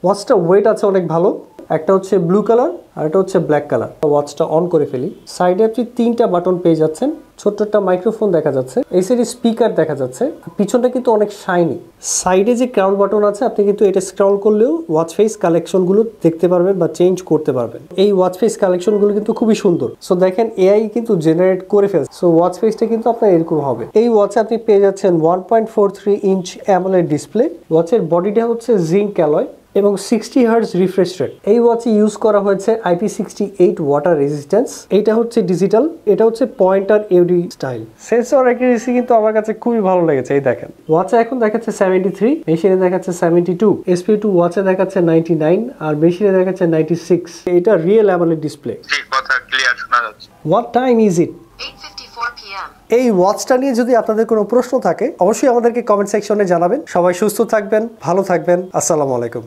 ওয়াচটা wait আছে অনেক ভালো। একটা হচ্ছে ব্লু কালার আর একটা হচ্ছে ব্ল্যাক কালার। ওয়াচটা অন করে ফেলি। সাইডে আপনি 3টা বাটন পেয়ে যাচ্ছেন, ছোট্ট একটা মাইক্রোফোন দেখা যাচ্ছে, এই সাইডে স্পিকার দেখা যাচ্ছে, পিছনটা কিন্তু অনেক শাইনি। সাইডে যে ক্রাউন বাটন আছে আপনি কিন্তু এটা স্ক্রল করলেও ওয়াচ ফেস কালেকশনগুলো দেখতে পারবেন বা চেঞ্জ করতে পারবেন। এই ওয়াচ ফেস কালেকশনগুলো কিন্তু খুবই সুন্দর। সো দেখেন এআই কিন্তু জেনারেট করে ফেলছে। সো ওয়াচ ফেসটা কিন্তু আপনার এরকম হবে। এই ওয়াচে আপনি পেয়ে যাচ্ছেন 1.43 ইঞ্চ অ্যামোলেড ডিসপ্লে। ওয়াচের বডিটা হচ্ছে জিঙ্ক অ্যালয় এবং 60 হার্টজ রিফ্রেশ রেট। এই ওয়াচে ইউজ করা হয়েছে IP68 ওয়াটার রেজিস্ট্যান্স। এইটা হচ্ছে ডিজিটাল, এটা হচ্ছে পয়েন্টার এউডি স্টাইল। সেন্সর অ্যাকুরেসি কিন্তু আমার কাছে খুবই ভালো লেগেছে। এই দেখেন ওয়াচে এখন দেখাচ্ছে 73, মেশিনে দেখাচ্ছে 72, SP2 ওয়াচে দেখাচ্ছে 99 আর মেশিনে দেখাচ্ছে 96। এটা রিয়েল অ্যামোলেড ডিসপ্লে। জি, কথা ক্লিয়ার শোনা যাচ্ছে। What time is it? 8:54 p.m. এই ওয়াচটা নিয়ে যদি আপনাদের কোনো প্রশ্ন থাকে অবশ্যই আমাদেরকে কমেন্ট সেকশনে জানাবেন। সবাই সুস্থ থাকবেন, ভালো থাকবেন। আসসালামু আলাইকুম।